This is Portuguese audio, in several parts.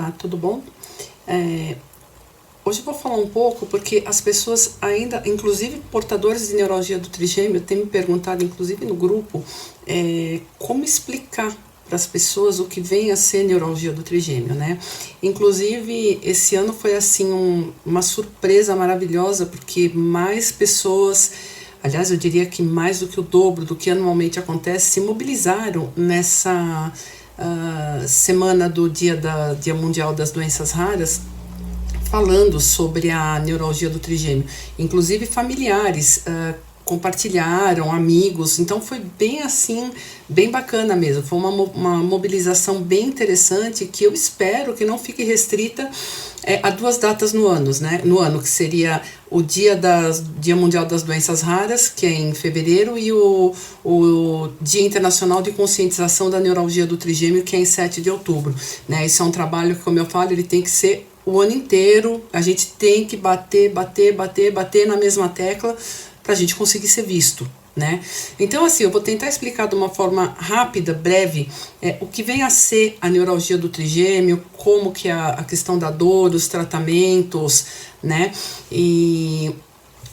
Olá, tudo bom? Hoje eu vou falar um pouco porque as pessoas ainda, inclusive portadores de neuralgia do trigêmeo, têm me perguntado, inclusive no grupo, como explicar para as pessoas o que vem a ser neuralgia do trigêmeo, né? Inclusive, esse ano foi assim uma surpresa maravilhosa, porque mais pessoas, aliás, eu diria que mais do que o dobro do que anualmente acontece, se mobilizaram nessa semana do Dia Mundial das Doenças Raras, falando sobre a neuralgia do trigêmeo. Inclusive familiares compartilharam, amigos, então foi bem assim, bem bacana mesmo. Foi uma mobilização bem interessante que eu espero que não fique restrita a duas datas no ano, né? No ano, que seria o Dia Mundial das Doenças Raras, que é em fevereiro, e o Dia Internacional de Conscientização da Neuralgia do Trigêmeo, que é em 7 de outubro, né? Isso é um trabalho que, como eu falo, ele tem que ser o ano inteiro. A gente tem que bater na mesma tecla para a gente conseguir ser visto, né? Então, assim, eu vou tentar explicar de uma forma rápida, breve, o que vem a ser a neuralgia do trigêmeo, como que é a questão da dor, os tratamentos, né? E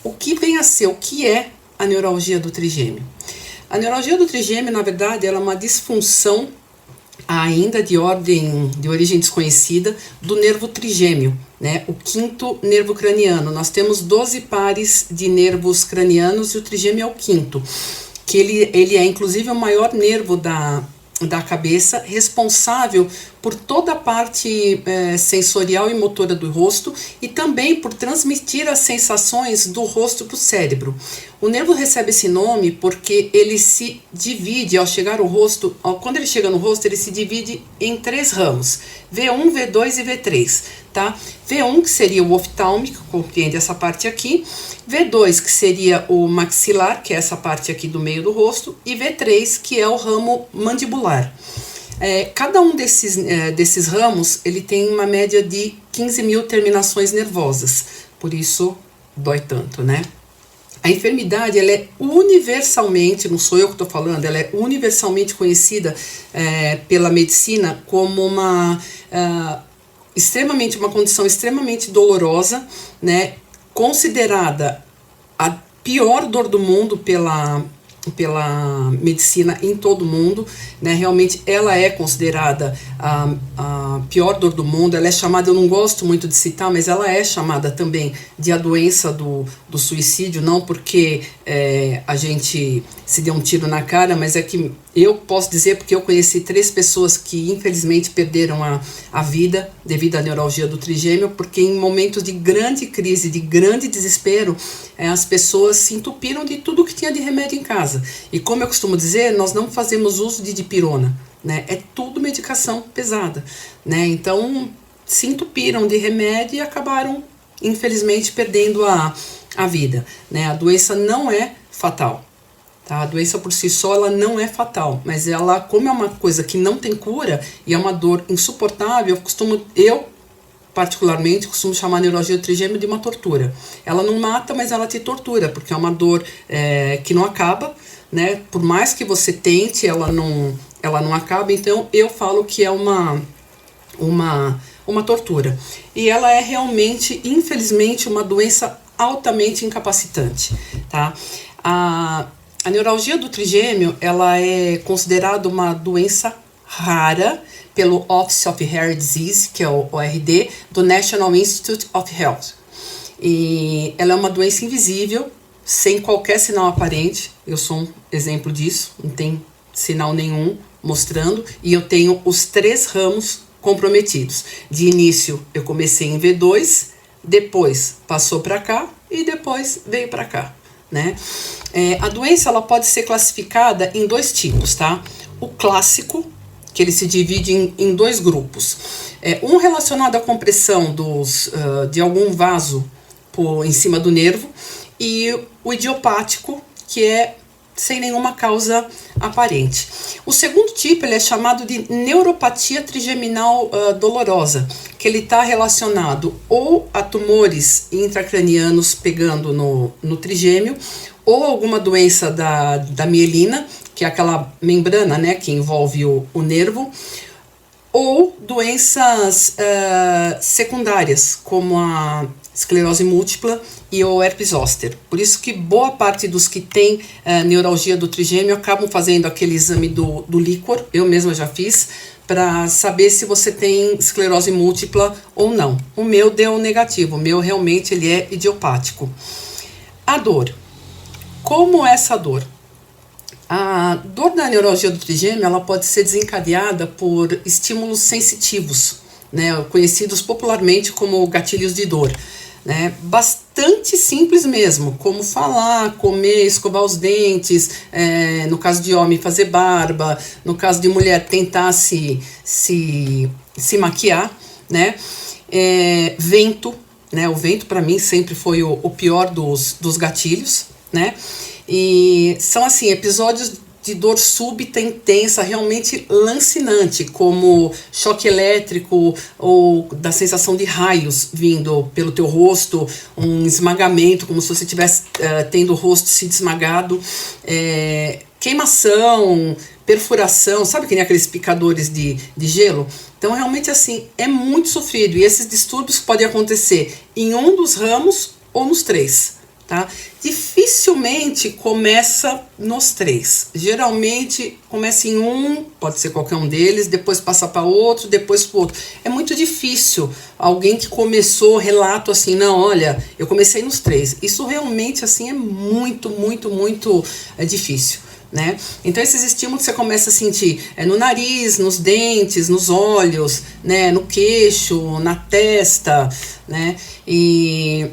o que vem a ser, o que é a neuralgia do trigêmeo? A neuralgia do trigêmeo, na verdade, ela é uma disfunção ainda de origem desconhecida do nervo trigêmeo, né? O quinto nervo craniano. Nós temos 12 pares de nervos cranianos e o trigêmeo é o quinto, que ele é inclusive o maior nervo da cabeça, responsável por toda a parte sensorial e motora do rosto e também por transmitir as sensações do rosto para o cérebro. O nervo recebe esse nome porque ele se divide ao chegar ao rosto, quando ele chega no rosto, ele se divide em 3 ramos, V1, V2 e V3, tá? V1, que seria o oftálmico, que compreende essa parte aqui, V2, que seria o maxilar, que é essa parte aqui do meio do rosto, e V3, que é o ramo mandibular. Cada um desses ramos, ele tem uma média de 15 mil terminações nervosas, por isso dói tanto, né? A enfermidade, ela é universalmente, não sou eu que estou falando, ela é universalmente conhecida pela medicina como uma condição extremamente dolorosa, né? Considerada a pior dor do mundo pela medicina em todo o mundo, né? Realmente ela é considerada a pior dor do mundo. Ela é chamada, eu não gosto muito de citar, mas ela é chamada também de a doença do suicídio, não porque a gente se deu um tiro na cara, mas é que eu posso dizer porque eu conheci 3 pessoas que infelizmente perderam a vida devido à neuralgia do trigêmeo, porque em momentos de grande crise, de grande desespero, as pessoas se entupiram de tudo que tinha de remédio em casa. E como eu costumo dizer, nós não fazemos uso de dipirona, né? É tudo medicação pesada, né? Então se entupiram de remédio e acabaram, infelizmente, perdendo a vida, né? A doença não é fatal, tá? A doença por si só, ela não é fatal, mas ela, como é uma coisa que não tem cura e é uma dor insuportável, eu particularmente costumo chamar a neuralgia do trigêmeo de uma tortura. Ela não mata, mas ela te tortura, porque é uma dor que não acaba, né? Por mais que você tente, ela não acaba. Então eu falo que é uma tortura. E ela é realmente, infelizmente, uma doença altamente incapacitante, tá? A neuralgia do trigêmeo, ela é considerada uma doença rara pelo Office of Rare Disease, que é o ORD, do National Institute of Health. E ela é uma doença invisível, sem qualquer sinal aparente. Eu sou um exemplo disso, não tem sinal nenhum mostrando, e eu tenho os 3 ramos comprometidos. De início eu comecei em V2, depois passou para cá e depois veio para cá, né? A doença, ela pode ser classificada em 2 tipos, tá? O clássico, que ele se divide em 2 grupos. Um relacionado à compressão de algum vaso em cima do nervo, e o idiopático, que é sem nenhuma causa aparente. O segundo tipo, ele é chamado de neuropatia trigeminal dolorosa, que ele está relacionado ou a tumores intracranianos pegando no trigêmeo, ou alguma doença da mielina, que é aquela membrana, né, que envolve o nervo, ou doenças secundárias, como a esclerose múltipla e o herpes zoster. Por isso que boa parte dos que têm neuralgia do trigêmeo acabam fazendo aquele exame do líquor, eu mesma já fiz, para saber se você tem esclerose múltipla ou não. O meu deu negativo, o meu realmente ele é idiopático. A dor. Como é essa dor? A dor da neuralgia do trigêmeo ela pode ser desencadeada por estímulos sensitivos, né, conhecidos popularmente como gatilhos de dor. Né, bastante simples mesmo, como falar, comer, escovar os dentes, no caso de homem fazer barba, no caso de mulher tentar se maquiar, né, vento, né, o vento para mim sempre foi o pior dos gatilhos, né, e são assim, episódios de dor súbita, intensa, realmente lancinante, como choque elétrico ou da sensação de raios vindo pelo teu rosto, um esmagamento, como se você estivesse tendo o rosto se esmagado, queimação, perfuração, sabe que nem aqueles picadores de gelo? Então, realmente, assim, é muito sofrido e esses distúrbios podem acontecer em um dos ramos ou nos três. Tá? Dificilmente começa nos três. Geralmente começa em um, pode ser qualquer um deles, depois passa para outro, depois para outro. É muito difícil alguém que começou relato assim, não, olha, eu comecei nos três. Isso realmente assim é muito difícil. Né? Então esses estímulos você começa a sentir no nariz, nos dentes, nos olhos, né? No queixo, na testa, né? E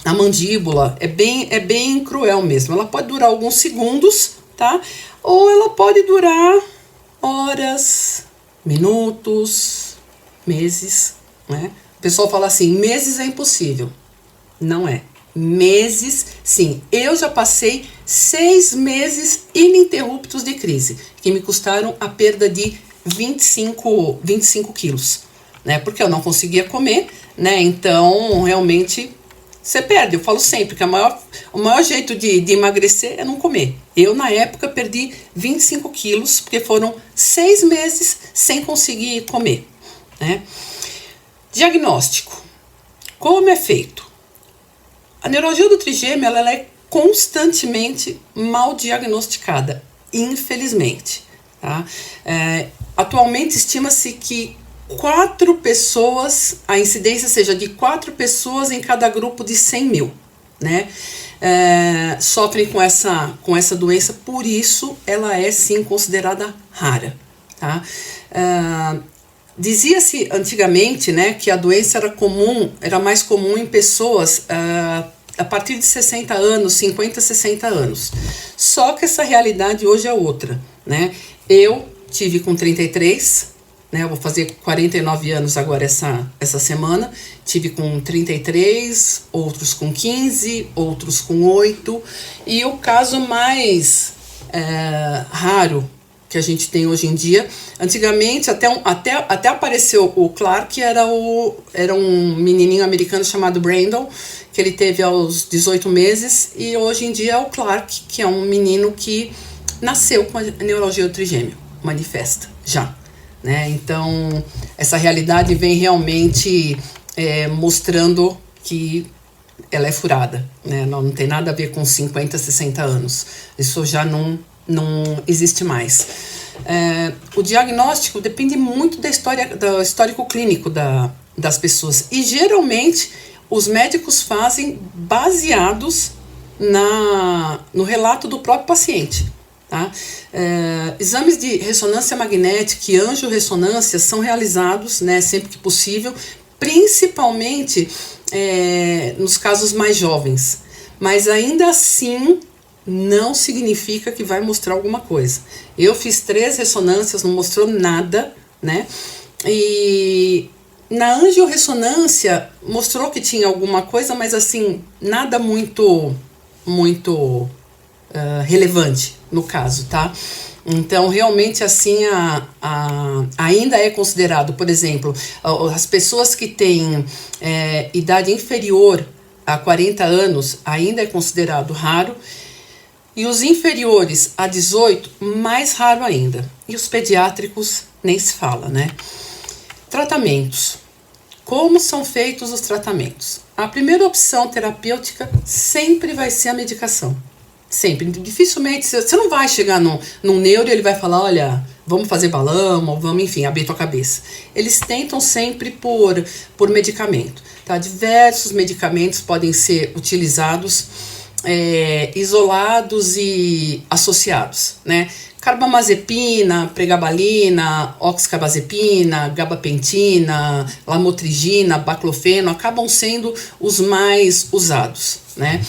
a mandíbula é bem cruel mesmo. Ela pode durar alguns segundos, tá? Ou ela pode durar horas, minutos, meses, né? O pessoal fala assim, meses é impossível. Não é. Meses, sim. Eu já passei 6 meses ininterruptos de crise, que me custaram a perda de 25 quilos, né? Porque eu não conseguia comer, né? Então, realmente, você perde. Eu falo sempre que o maior jeito de emagrecer é não comer. Eu, na época, perdi 25 quilos, porque foram 6 meses sem conseguir comer, né? Diagnóstico. Como é feito? A neuralgia do trigêmeo, ela é constantemente mal diagnosticada, infelizmente. Tá? Atualmente, estima-se que 4 pessoas, a incidência seja de 4 pessoas em cada grupo de 100 mil, né? Sofrem com essa doença, por isso ela é sim considerada rara, tá? Dizia-se antigamente, né, que a doença era mais comum em pessoas a partir de 60 anos, 50, 60 anos. Só que essa realidade hoje é outra, né? Eu tive com 33, né, eu vou fazer 49 anos agora essa semana, tive com 33, outros com 15, outros com 8, e o caso mais raro que a gente tem hoje em dia, antigamente até apareceu o Clark, que era um menininho americano chamado Brandon, que ele teve aos 18 meses, e hoje em dia é o Clark, que é um menino que nasceu com a neuralgia do trigêmeo, manifesta já. Né? Então, essa realidade vem realmente mostrando que ela é furada, né? Não tem nada a ver com 50, 60 anos. Isso já não existe mais. O diagnóstico depende muito do histórico clínico das pessoas. E, geralmente, os médicos fazem baseados no relato do próprio paciente. Tá? Exames de ressonância magnética e angiorressonância são realizados, né, sempre que possível, principalmente nos casos mais jovens, mas ainda assim não significa que vai mostrar alguma coisa. Eu fiz 3 ressonâncias, não mostrou nada, né? E na angiorressonância mostrou que tinha alguma coisa, mas assim, nada muito relevante no caso, tá? Então, realmente, assim, ainda é considerado, por exemplo, as pessoas que têm idade inferior a 40 anos, ainda é considerado raro, e os inferiores a 18, mais raro ainda. E os pediátricos, nem se fala, né? Tratamentos. Como são feitos os tratamentos? A primeira opção terapêutica sempre vai ser a medicação. Sempre. Dificilmente, você não vai chegar num neuro e ele vai falar, olha, vamos fazer balão, ou vamos, enfim, abrir tua cabeça. Eles tentam sempre por medicamento, tá? Diversos medicamentos podem ser utilizados, isolados e associados, né? Carbamazepina, pregabalina, oxcarbazepina, gabapentina, lamotrigina, baclofeno acabam sendo os mais usados, né?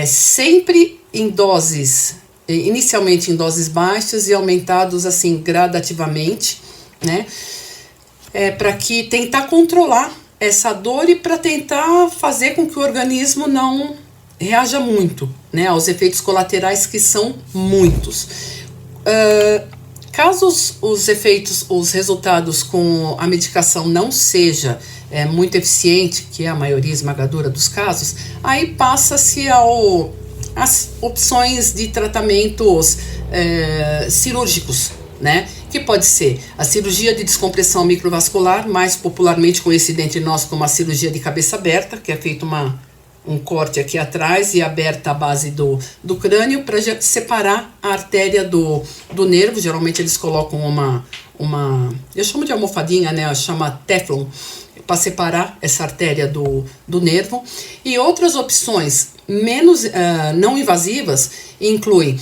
Sempre em doses, inicialmente em doses baixas e aumentados assim gradativamente, né? Para que tentar controlar essa dor e para tentar fazer com que o organismo não reaja muito, né, aos efeitos colaterais, que são muitos. Caso os resultados com a medicação não seja muito eficiente, que é a maioria esmagadora dos casos, aí passa-se às opções de tratamentos cirúrgicos, né? Que pode ser a cirurgia de descompressão microvascular, mais popularmente conhecida entre nós como a cirurgia de cabeça aberta, que é feito um corte aqui atrás e aberta a base do crânio para separar a artéria do nervo. Geralmente eles colocam eu chamo de almofadinha, né? Chama Teflon, para separar essa artéria do nervo. E outras opções menos não invasivas incluem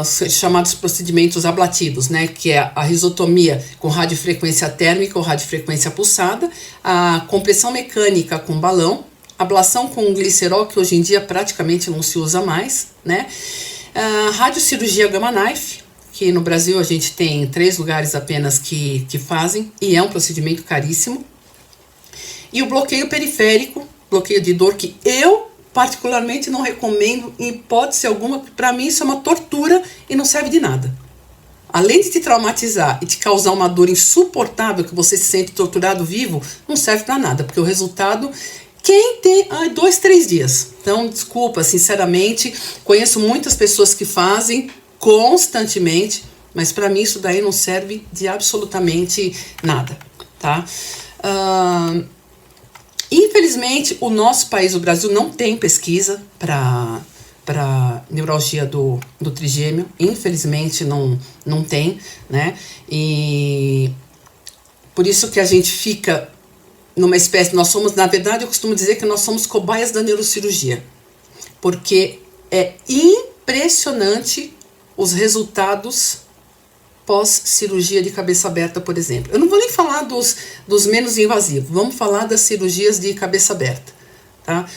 os chamados procedimentos ablativos, né? Que é a risotomia com radiofrequência térmica ou radiofrequência pulsada, a compressão mecânica com balão, ablação com glicerol, que hoje em dia praticamente não se usa mais, né? Radiocirurgia Gamma Knife, que no Brasil a gente tem 3 lugares apenas que fazem, e é um procedimento caríssimo. E o bloqueio periférico, bloqueio de dor, que eu particularmente não recomendo em hipótese alguma, porque para mim isso é uma tortura e não serve de nada. Além de te traumatizar e te causar uma dor insuportável, que você se sente torturado vivo, não serve para nada, porque o resultado... Quem tem 2, 3 dias. Então, desculpa, sinceramente, conheço muitas pessoas que fazem constantemente, mas para mim isso daí não serve de absolutamente nada, tá? Infelizmente, o nosso país, o Brasil, não tem pesquisa para neuralgia do trigêmeo. Infelizmente, não tem, né? E por isso que a gente fica numa espécie, nós somos, na verdade, eu costumo dizer que nós somos cobaias da neurocirurgia, porque é impressionante os resultados pós-cirurgia de cabeça aberta, por exemplo. Eu não vou nem falar dos menos invasivos, vamos falar das cirurgias de cabeça aberta, tá?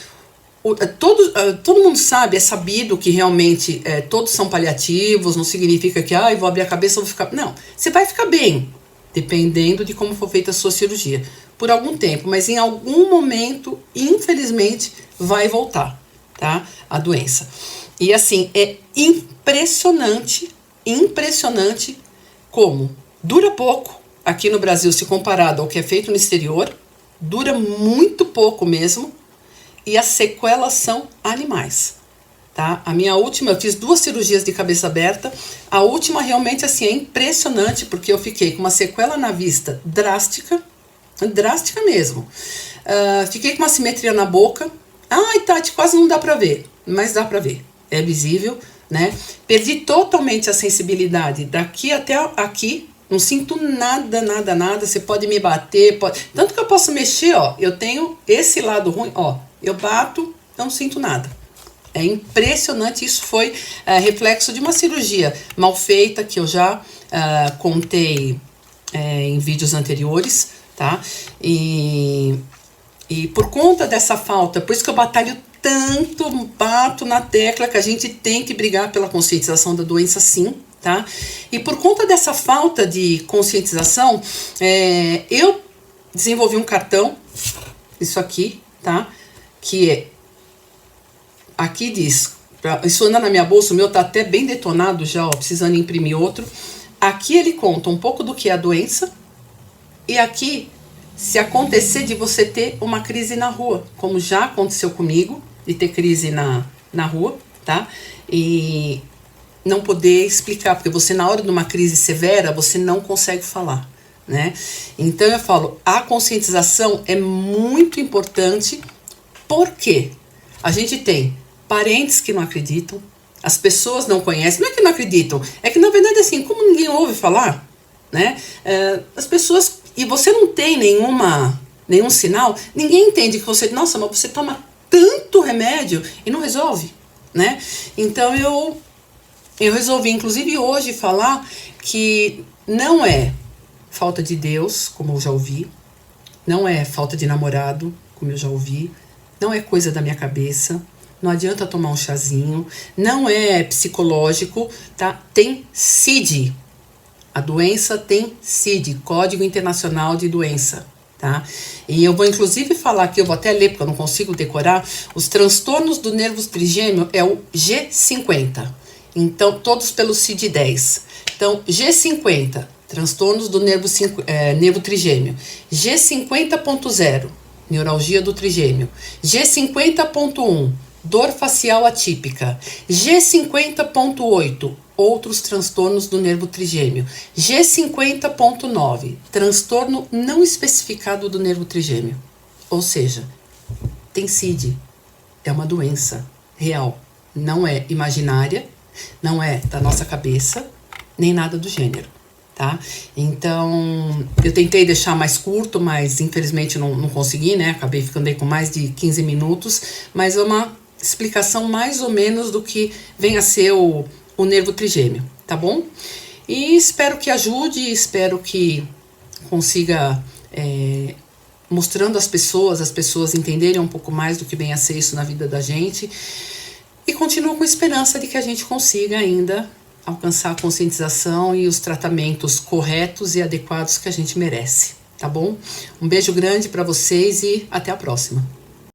Todo mundo sabe, é sabido que realmente todos são paliativos, não significa que eu vou abrir a cabeça, eu vou ficar... Não, você vai ficar bem, dependendo de como for feita a sua cirurgia, por algum tempo, mas em algum momento, infelizmente, vai voltar, tá? A doença. E assim, é impressionante como dura pouco aqui no Brasil, se comparado ao que é feito no exterior, dura muito pouco mesmo, e as sequelas são animais, tá? A minha última, eu fiz 2 cirurgias de cabeça aberta, a última realmente assim é impressionante, porque eu fiquei com uma sequela na vista drástica mesmo. Fiquei com uma simetria na boca. Ai, Tati, quase não dá pra ver, mas dá pra ver, é visível, né? Perdi totalmente a sensibilidade daqui até aqui, não sinto nada, você pode me bater, tanto que eu posso mexer, ó, eu tenho esse lado ruim, ó, eu bato, não sinto nada. É impressionante, isso foi reflexo de uma cirurgia mal feita, que eu já contei em vídeos anteriores, tá? E por conta dessa falta, por isso que eu batalho tanto, bato na tecla que a gente tem que brigar pela conscientização da doença, sim, tá? E por conta dessa falta de conscientização, eu desenvolvi um cartão, isso aqui, tá? Que aqui diz, isso anda na minha bolsa, o meu tá até bem detonado já, ó, precisando imprimir outro. Aqui ele conta um pouco do que é a doença, e aqui, se acontecer de você ter uma crise na rua, como já aconteceu comigo, de ter crise na rua, tá? E não poder explicar, porque você na hora de uma crise severa, você não consegue falar, né? Então eu falo, a conscientização é muito importante, porque a gente tem parentes que não acreditam, as pessoas não conhecem, não é que não acreditam, é que na verdade assim, como ninguém ouve falar, né? As pessoas, e você não tem nenhum sinal, ninguém entende que você, nossa, mas você toma tanto remédio e não resolve, né? Então eu resolvi, inclusive hoje, falar que não é falta de Deus, como eu já ouvi, não é falta de namorado, como eu já ouvi, não é coisa da minha cabeça, não adianta tomar um chazinho, não é psicológico, tá? Tem CID, a doença tem CID, Código Internacional de Doença, tá? E eu vou inclusive falar aqui, eu vou até ler porque eu não consigo decorar, os transtornos do nervo trigêmeo é o G50, então todos pelo CID-10. Então G50, transtornos do nervo trigêmeo, G50.0, neuralgia do trigêmeo, G50.1, dor facial atípica, G50.8, outros transtornos do nervo trigêmeo, G50.9, transtorno não especificado do nervo trigêmeo. Ou seja, tem CID, é uma doença real, não é imaginária, não é da nossa cabeça, nem nada do gênero, tá? Então, eu tentei deixar mais curto, mas infelizmente não consegui, né? Acabei ficando aí com mais de 15 minutos, mas é uma explicação mais ou menos do que vem a ser o nervo trigêmeo, tá bom? E espero que ajude, espero que consiga mostrando às pessoas entenderem um pouco mais do que vem a ser isso na vida da gente, e continuo com esperança de que a gente consiga ainda alcançar a conscientização e os tratamentos corretos e adequados que a gente merece, tá bom? Um beijo grande para vocês e até a próxima.